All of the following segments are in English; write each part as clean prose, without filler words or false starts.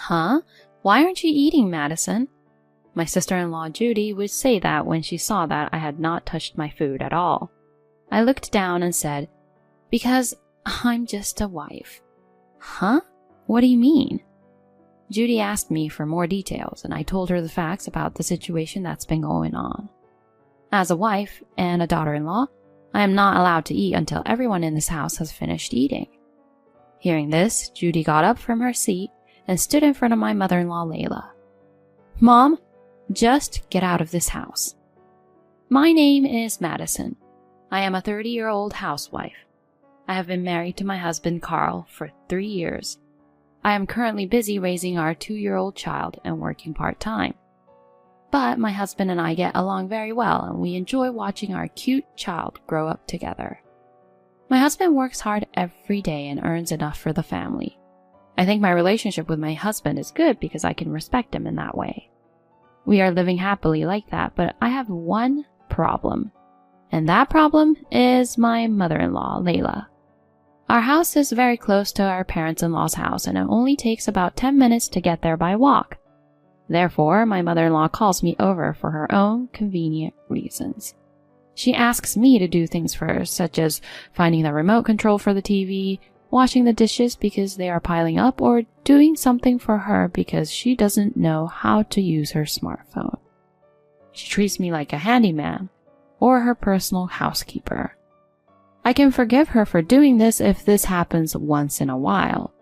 Huh? Why aren't you eating, Madison? My sister-in-law Judy would say that when she saw that I had not touched my food at all. I looked down and said, "Because I'm just a wife." Huh? What do you mean? Judy asked me for more details, and I told her the facts about the situation that's been going on. As a wife and a daughter-in-law, I am not allowed to eat until everyone in this house has finished eating. Hearing this, Judy got up from her seat and stood in front of my mother-in-law, Layla. "Mom, just get out of this house." My name is Madison. I am a 30-year-old housewife. I have been married to my husband, Carl, for 3 years. I am currently busy raising our 2-year-old child and working part-time. But my husband and I get along very well, and we enjoy watching our cute child grow up together. My husband works hard every day and earns enough for the family. I think my relationship with my husband is good because I can respect him in that way. We are living happily like that, but I have one problem. And that problem is my mother-in-law, Layla. Our house is very close to our parents-in-law's house, and it only takes about 10 minutes to get there by walk. Therefore, my mother-in-law calls me over for her own convenient reasons. She asks me to do things for her, such as finding the remote control for the TV, washing the dishes because they are piling up, or doing something for her because she doesn't know how to use her smartphone. She treats me like a handyman or her personal housekeeper. I can forgive her for doing this if this happens once in a while.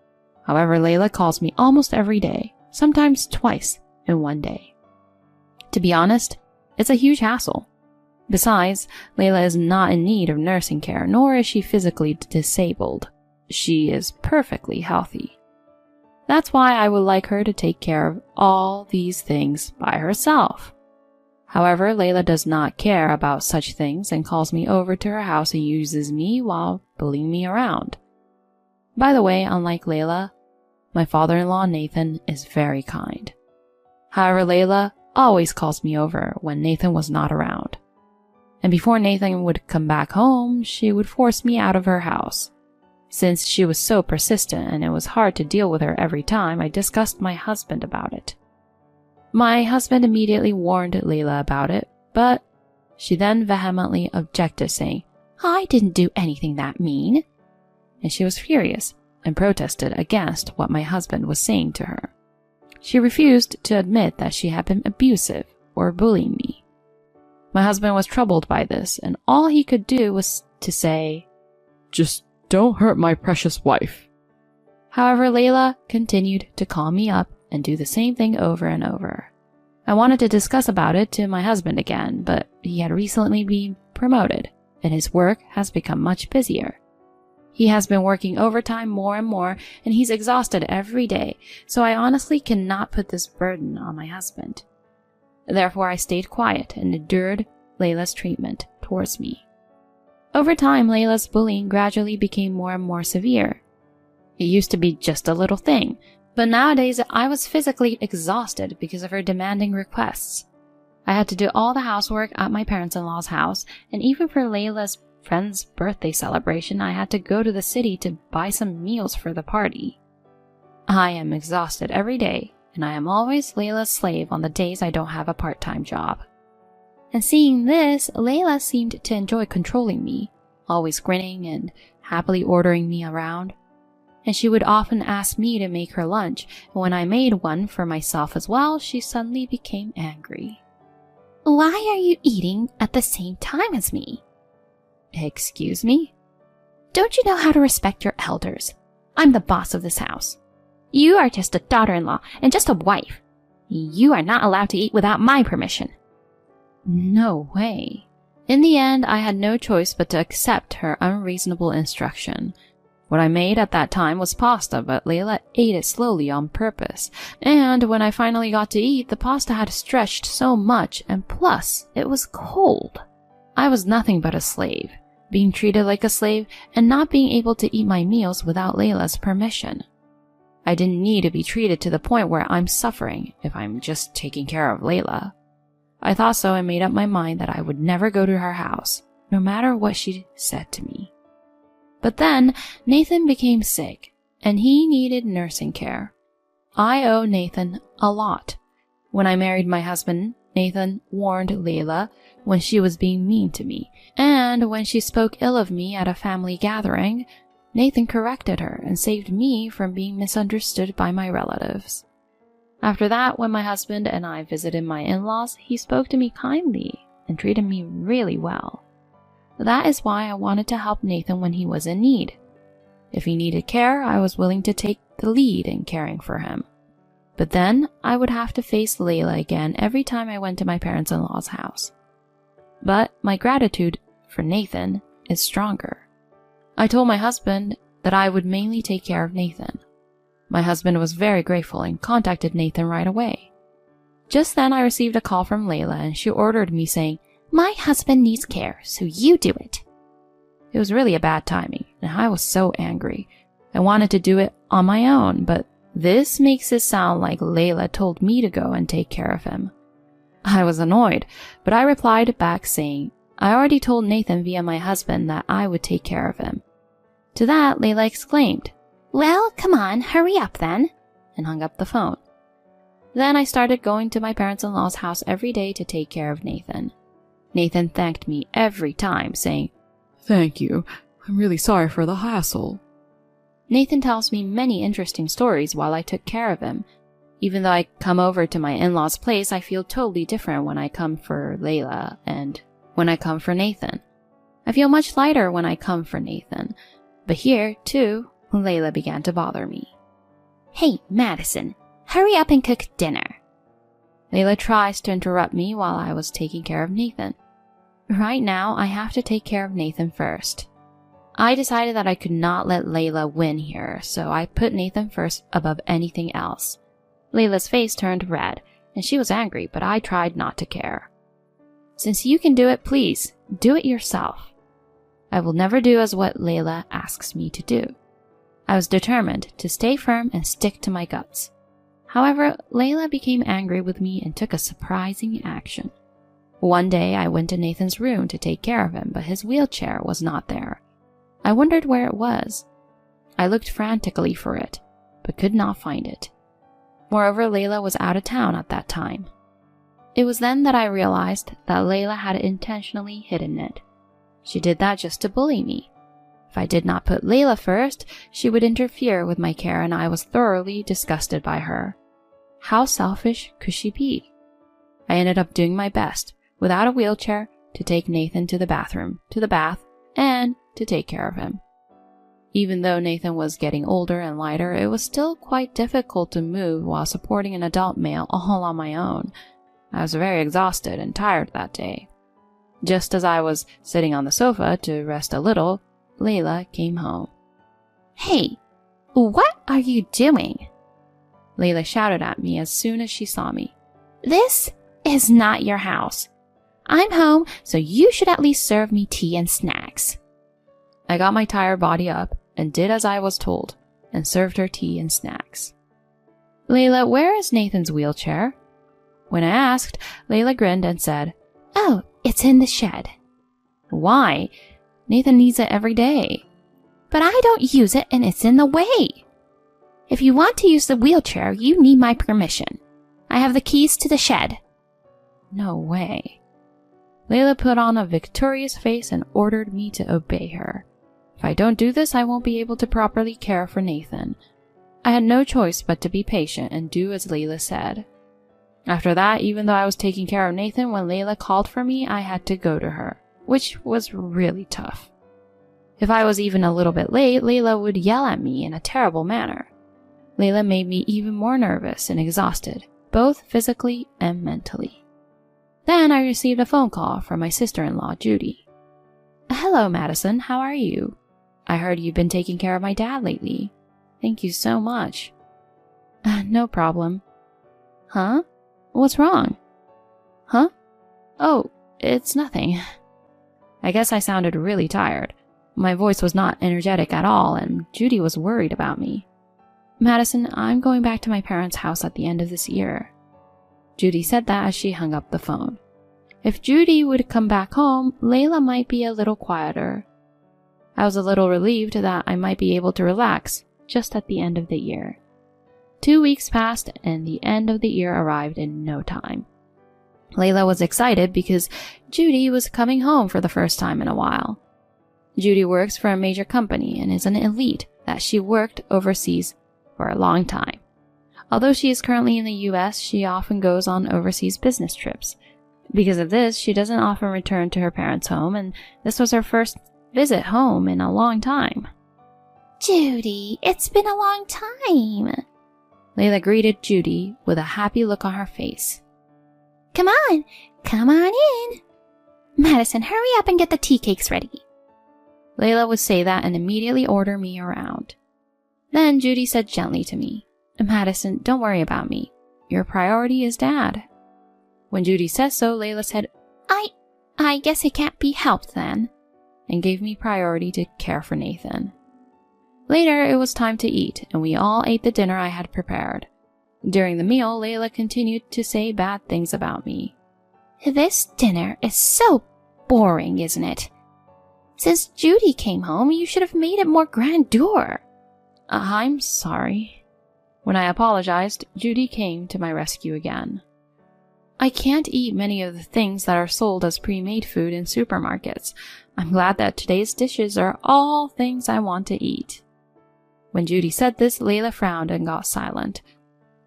However, Layla calls me almost every day, sometimes twice in one day. To be honest, it's a huge hassle. Besides, Layla is not in need of nursing care, nor is she physically disabled. She is perfectly healthy. That's why I would like her to take care of all these things by herself. However, Layla does not care about such things and calls me over to her house and uses me while bullying me around. By the way, unlike Layla, my father-in-law Nathan is very kind. However, Layla always calls me over when Nathan was not around. And before Nathan would come back home, she would force me out of her house. Since she was so persistent and it was hard to deal with her every time, I discussed my husband about it. My husband immediately warned Layla about it, but she then vehemently objected, saying, "I didn't do anything that mean." And she was furious and protested against what my husband was saying to her. She refused to admit that she had been abusive or bullying me. My husband was troubled by this, and all he could do was to say, "Just don't hurt my precious wife." However, Layla continued to call me up and do the same thing over and over. I wanted to discuss about it to my husband again, but he had recently been promoted, and his work has become much busier. He has been working overtime more and more, and he's exhausted every day, so I honestly cannot put this burden on my husband. Therefore, I stayed quiet and endured Layla's treatment towards me. Over time, Layla's bullying gradually became more and more severe. It used to be just a little thing, but nowadays I was physically exhausted because of her demanding requests. I had to do all the housework at my parents-in-law's house, and even for Layla's friend's birthday celebration, I had to go to the city to buy some meals for the party. I am exhausted every day, and I am always Layla's slave on the days I don't have a part-time job. And seeing this, Layla seemed to enjoy controlling me, always grinning and happily ordering me around. And she would often ask me to make her lunch, and when I made one for myself as well, she suddenly became angry. "Why are you eating at the same time as me?" "Excuse me?" "Don't you know how to respect your elders? I'm the boss of this house. You are just a daughter-in-law and just a wife. You are not allowed to eat without my permission." No way. In the end, I had no choice but to accept her unreasonable instruction. What I made at that time was pasta, but Layla ate it slowly on purpose. And when I finally got to eat, the pasta had stretched so much, and plus, it was cold. I was nothing but a slave, being treated like a slave and not being able to eat my meals without Layla's permission. I didn't need to be treated to the point where I'm suffering if I'm just taking care of Layla. I thought so and made up my mind that I would never go to her house, no matter what she said to me. But then, Nathan became sick, and he needed nursing care. I owe Nathan a lot. When I married my husband, Nathan warned Layla when she was being mean to me, and when she spoke ill of me at a family gathering, Nathan corrected her and saved me from being misunderstood by my relatives. After that, when my husband and I visited my in-laws, he spoke to me kindly and treated me really well. That is why I wanted to help Nathan when he was in need. If he needed care, I was willing to take the lead in caring for him. But then I would have to face Layla again every time I went to my parents-in-law's house. But my gratitude for Nathan is stronger. I told my husband that I would mainly take care of Nathan. My husband was very grateful and contacted Nathan right away. Just then I received a call from Layla and she ordered me saying, "My husband needs care, so you do it." It was really a bad timing, and I was so angry. I wanted to do it on my own, but this makes it sound like Layla told me to go and take care of him. I was annoyed, but I replied back saying, I already told Nathan via my husband that I would take care of him. To that, Layla exclaimed, "Well, come on, hurry up then," and hung up the phone. Then I started going to my parents-in-law's house every day to take care of Nathan. Nathan thanked me every time, saying, "Thank you. I'm really sorry for the hassle." Nathan tells me many interesting stories while I took care of him. Even though I come over to my in-laws' place, I feel totally different when I come for Layla and when I come for Nathan. I feel much lighter when I come for Nathan. But here, too, Layla began to bother me. "Hey, Madison, hurry up and cook dinner." Layla tries to interrupt me while I was taking care of Nathan. Right now, I have to take care of Nathan first. I decided that I could not let Layla win here, so I put Nathan first above anything else. Layla's face turned red, and she was angry, but I tried not to care. "Since you can do it, please, do it yourself." I will never do as what Layla asks me to do. I was determined to stay firm and stick to my guts. However, Layla became angry with me and took a surprising action. One day, I went to Nathan's room to take care of him, but his wheelchair was not there. I wondered where it was. I looked frantically for it, but could not find it. Moreover, Layla was out of town at that time. It was then that I realized that Layla had intentionally hidden it. She did that just to bully me. If I did not put Layla first, she would interfere with my care, and I was thoroughly disgusted by her. How selfish could she be? I ended up doing my best, without a wheelchair, to take Nathan to the bathroom, to the bath, and to take care of him. Even though Nathan was getting older and lighter, it was still quite difficult to move while supporting an adult male all on my own. I was very exhausted and tired that day. Just as I was sitting on the sofa to rest a little, Layla came home. "Hey, what are you doing?" Layla shouted at me as soon as she saw me. "This is not your house. I'm home, so you should at least serve me tea and snacks." I got my tired body up and did as I was told, and served her tea and snacks. "Layla, where is Nathan's wheelchair?" When I asked, Layla grinned and said, "Oh, it's in the shed." "Why? Nathan needs it every day." "But I don't use it and it's in the way. If you want to use the wheelchair, you need my permission. I have the keys to the shed." No way. Layla put on a victorious face and ordered me to obey her. If I don't do this, I won't be able to properly care for Nathan. I had no choice but to be patient and do as Layla said. After that, even though I was taking care of Nathan, when Layla called for me, I had to go to her, which was really tough. If I was even a little bit late, Layla would yell at me in a terrible manner. Layla made me even more nervous and exhausted, both physically and mentally. Then I received a phone call from my sister-in-law, Judy. "Hello, Madison, how are you? I heard you've been taking care of my dad lately. Thank you so much." "No problem." "Huh? What's wrong?" "Huh? Oh, it's nothing." I guess I sounded really tired. My voice was not energetic at all, and Judy was worried about me. "Madison, I'm going back to my parents' house at the end of this year." Judy said that as she hung up the phone. If Judy would come back home, Layla might be a little quieter. I was a little relieved that I might be able to relax just at the end of the year. 2 weeks passed and the end of the year arrived in no time. Layla was excited because Judy was coming home for the first time in a while. Judy works for a major company and is an elite that she worked overseas for a long time. Although she is currently in the US, she often goes on overseas business trips. Because of this, she doesn't often return to her parents' home, and this was her first visit home in a long time. Judy, it's been a long time. Layla greeted Judy with a happy look on her face. Come on in. Madison, hurry up and get the tea cakes ready. Layla would say that and immediately order me around. Then Judy said gently to me, Madison, don't worry about me. Your priority is Dad. When Judy said so, Layla said, I guess it can't be helped then, and gave me priority to care for Nathan. Later, it was time to eat, and we all ate the dinner I had prepared. During the meal, Layla continued to say bad things about me. This dinner is so boring, isn't it? Since Judy came home, you should have made it more grandeur. I'm sorry. When I apologized, Judy came to my rescue again. I can't eat many of the things that are sold as pre-made food in supermarkets. I'm glad that today's dishes are all things I want to eat. When Judy said this, Layla frowned and got silent.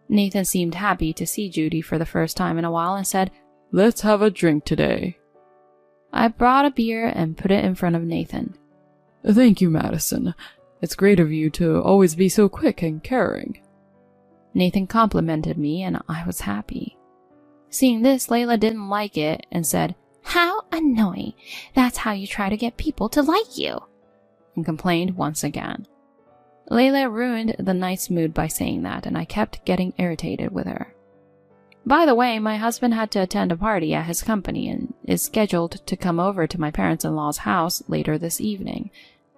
Nathan seemed happy to see Judy for the first time in a while and said, Let's have a drink today. I brought a beer and put it in front of Nathan. Thank you, Madison. It's great of you to always be so quick and caring. Nathan complimented me and I was happy. Seeing this, Layla didn't like it and said, How annoying. That's how you try to get people to like you. And complained once again. Layla ruined the night's mood by saying that, and I kept getting irritated with her. By the way, my husband had to attend a party at his company and is scheduled to come over to my parents-in-law's house later this evening.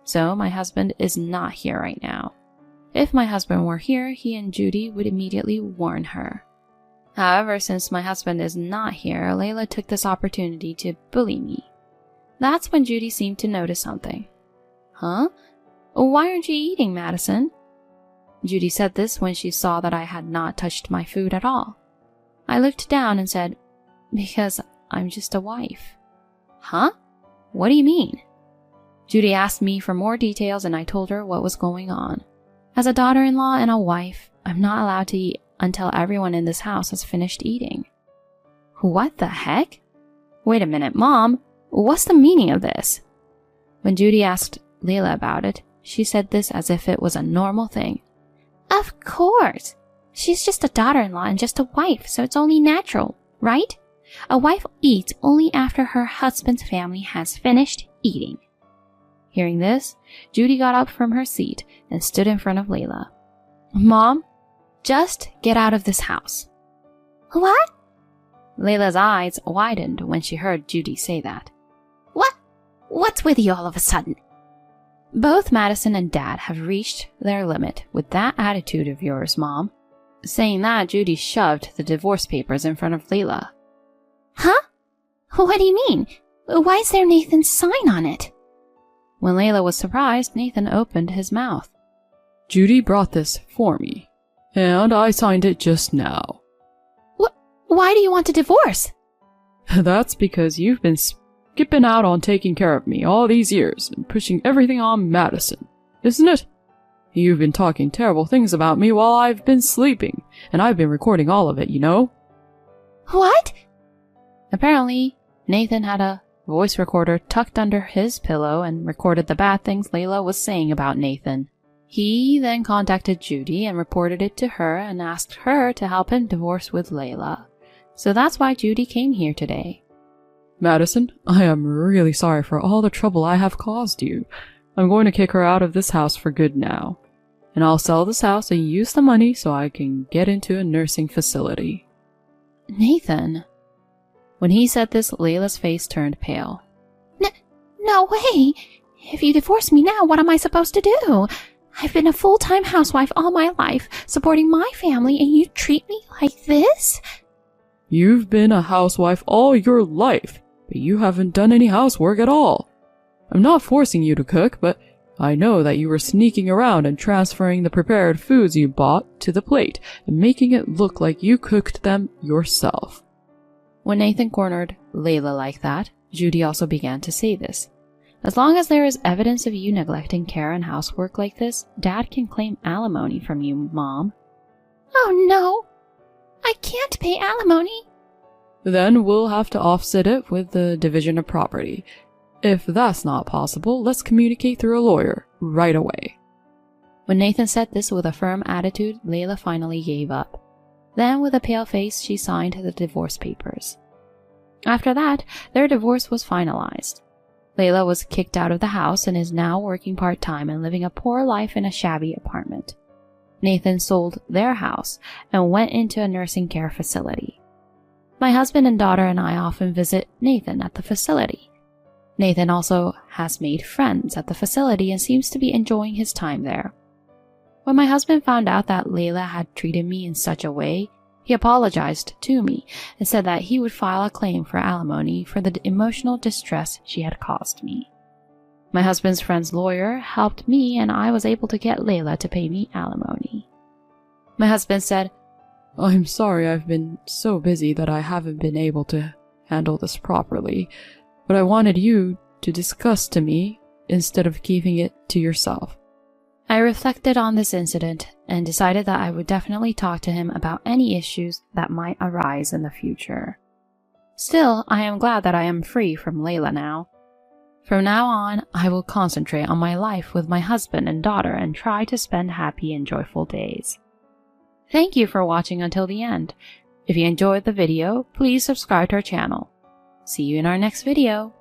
So my husband is not here right now. If my husband were here, he and Judy would immediately warn her. However, since my husband is not here, Layla took this opportunity to bully me. That's when Judy seemed to notice something. Huh? Why aren't you eating, Madison? Judy said this when she saw that I had not touched my food at all. I looked down and said, Because I'm just a wife. Huh? What do you mean? Judy asked me for more details and I told her what was going on. As a daughter-in-law and a wife, I'm not allowed to eat until everyone in this house has finished eating. What the heck? Wait a minute, Mom. What's the meaning of this? When Judy asked Layla about it, she said this as if it was a normal thing. Of course. She's just a daughter-in-law and just a wife, so it's only natural, right? A wife eats only after her husband's family has finished eating. Hearing this, Judy got up from her seat and stood in front of Layla. Mom, just get out of this house. What? Layla's eyes widened when she heard Judy say that. What's with you all of a sudden? Both Madison and Dad have reached their limit with that attitude of yours, Mom. Saying that, Judy shoved the divorce papers in front of Layla. Huh? What do you mean? Why is there Nathan's sign on it? When Layla was surprised, Nathan opened his mouth. Judy brought this for me, and I signed it just now. Why do you want a divorce? That's because you've been skipping out on taking care of me all these years and pushing everything on Madison, isn't it? You've been talking terrible things about me while I've been sleeping, and I've been recording all of it, you know? What? Apparently, Nathan had a voice recorder tucked under his pillow and recorded the bad things Layla was saying about Nathan. He then contacted Judy and reported it to her and asked her to help him divorce with Layla. So that's why Judy came here today. Madison, I am really sorry for all the trouble I have caused you. I'm going to kick her out of this house for good now. And I'll sell this house and use the money so I can get into a nursing facility. Nathan. When he said this, Layla's face turned pale. No way! If you divorce me now, what am I supposed to do? I've been a full-time housewife all my life, supporting my family, and you treat me like this? You've been a housewife all your life, but you haven't done any housework at all. I'm not forcing you to cook, but I know that you were sneaking around and transferring the prepared foods you bought to the plate and making it look like you cooked them yourself. When Nathan cornered Layla like that, Judy also began to say this. As long as there is evidence of you neglecting care and housework like this, Dad can claim alimony from you, Mom. Oh no! I can't pay alimony! Then we'll have to offset it with the division of property. If that's not possible, let's communicate through a lawyer right away. When Nathan said this with a firm attitude, Layla finally gave up. Then, with a pale face, she signed the divorce papers. After that, their divorce was finalized. Layla was kicked out of the house and is now working part-time and living a poor life in a shabby apartment. Nathan sold their house and went into a nursing care facility. My husband and daughter and I often visit Nathan at the facility. Nathan also has made friends at the facility and seems to be enjoying his time there. When my husband found out that Layla had treated me in such a way, he apologized to me and said that he would file a claim for alimony for the emotional distress she had caused me. My husband's friend's lawyer helped me and I was able to get Layla to pay me alimony. My husband said, I'm sorry I've been so busy that I haven't been able to handle this properly, but I wanted you to discuss to me instead of keeping it to yourself. I reflected on this incident and decided that I would definitely talk to him about any issues that might arise in the future. Still, I am glad that I am free from Layla now. From now on, I will concentrate on my life with my husband and daughter and try to spend happy and joyful days. Thank you for watching until the end. If you enjoyed the video, please subscribe to our channel. See you in our next video.